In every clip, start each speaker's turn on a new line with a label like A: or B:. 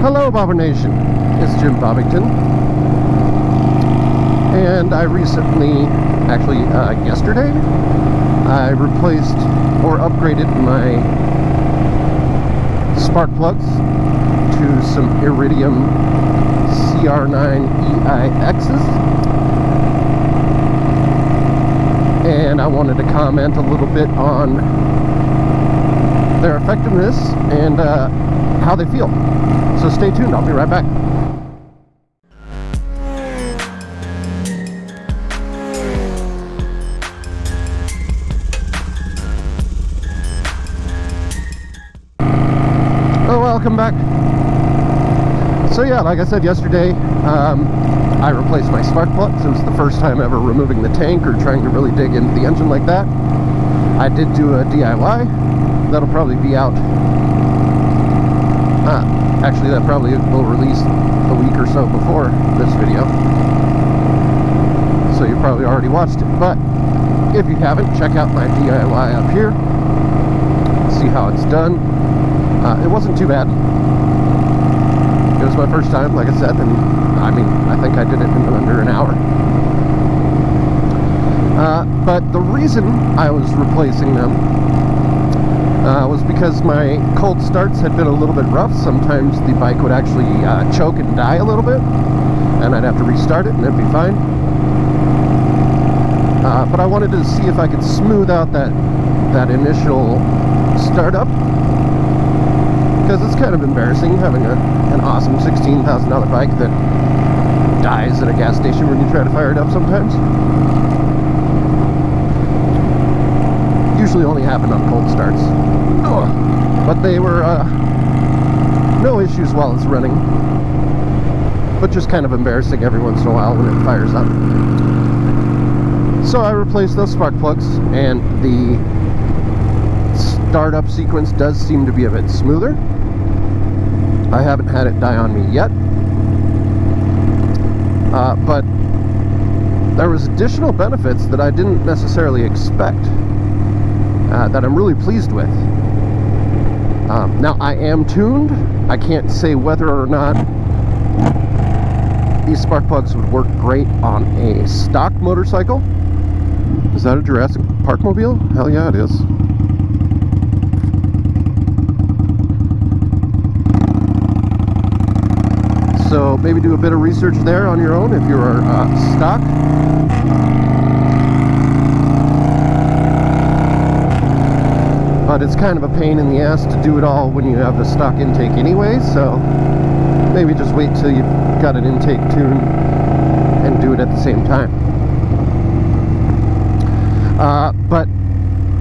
A: Hello, Bobber Nation. It's Jimbobbington, and I recently, actually yesterday, I replaced or upgraded my spark plugs to some Iridium CR9EIXs, and I wanted to comment a little bit on their effectiveness and how they feel. So stay tuned, I'll be right back. Oh, welcome back. So yeah, like I said yesterday, I replaced my spark plugs. It was the first time ever removing the tank or trying to really dig into the engine like that. I did do a DIY. That'll probably be out. Actually, that probably will release a week or so before this video. So you probably already watched it. But if you haven't, check out my DIY up here. See how it's done. It wasn't too bad. It was my first time, like I said, and I mean, I think I did it in under an hour. But the reason I was replacing them was because my cold starts had been a little bit rough. Sometimes the bike would actually choke and die a little bit, and I'd have to restart it and it'd be fine. But I wanted to see if I could smooth out that initial startup, because it's kind of embarrassing having an awesome $16,000 bike that dies at a gas station when you try to fire it up sometimes. Usually only happen on cold starts. But they were no issues while it's running, but just kind of embarrassing every once in a while when it fires up. So I replaced those spark plugs, and the startup sequence does seem to be a bit smoother. I haven't had it die on me yet, but there was additional benefits that I didn't necessarily expect, that I'm really pleased with. Now, I am tuned. I can't say whether or not these spark plugs would work great on a stock motorcycle. Is that a Jurassic Park mobile? Hell yeah, it is. So maybe do a bit of research there on your own if you're stock. But it's kind of a pain in the ass to do it all when you have a stock intake anyway, so maybe just wait till you've got an intake tune and do it at the same time. But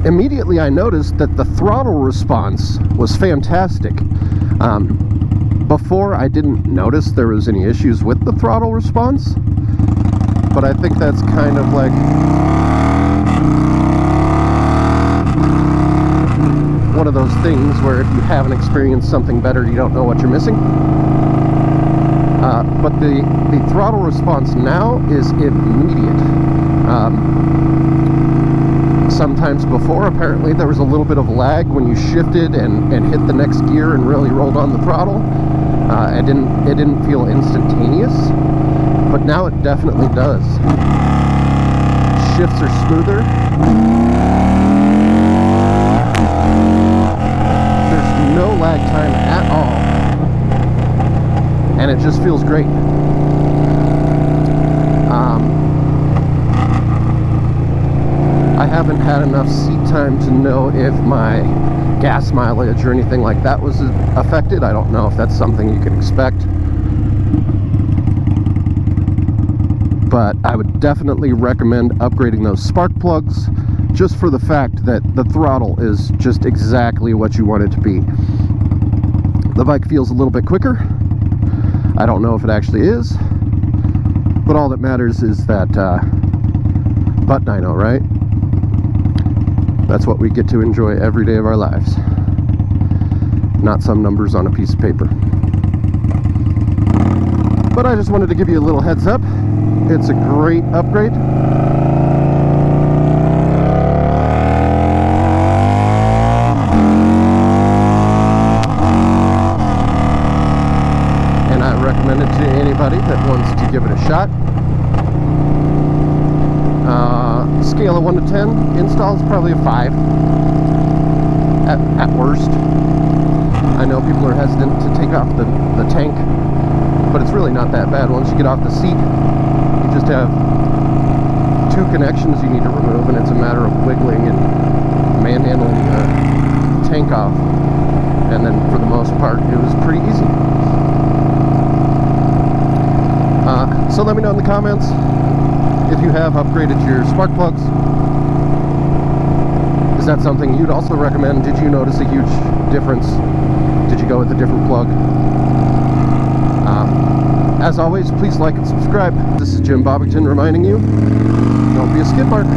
A: immediately I noticed that the throttle response was fantastic. Before, I didn't notice there was any issues with the throttle response, but I think that's kind of like one of those things where if you haven't experienced something better, you don't know what you're missing. But the throttle response now is immediate. Sometimes before, apparently, there was a little bit of lag when you shifted and hit the next gear and really rolled on the throttle. It didn't feel instantaneous, but now it definitely does. Shifts are smoother. There's no lag time at all, and it just feels great. I haven't had enough seat time to know if my gas mileage or anything like that was affected. I don't know if that's something you can expect, but I would definitely recommend upgrading those spark plugs, just for the fact that the throttle is just exactly what you want it to be. The bike feels a little bit quicker. I don't know if it actually is, but all that matters is that butt dyno, right? That's what we get to enjoy every day of our lives, not some numbers on a piece of paper. But I just wanted to give you a little heads up. It's a great upgrade. anybody that wants to give it a shot. Scale of 1 to 10, install is probably a 5 at worst. I know people are hesitant to take off the tank, but it's really not that bad. Once you get off the seat, you just have 2 connections you need to remove, and it's a matter of wiggling and manhandling the tank off. And then for the most part, it was pretty easy. So let me know in the comments if you have upgraded your spark plugs. Is that something you'd also recommend? Did you notice a huge difference? Did you go with a different plug? As always, please like and subscribe. This is Jimbobbington reminding you, don't be a skid mark.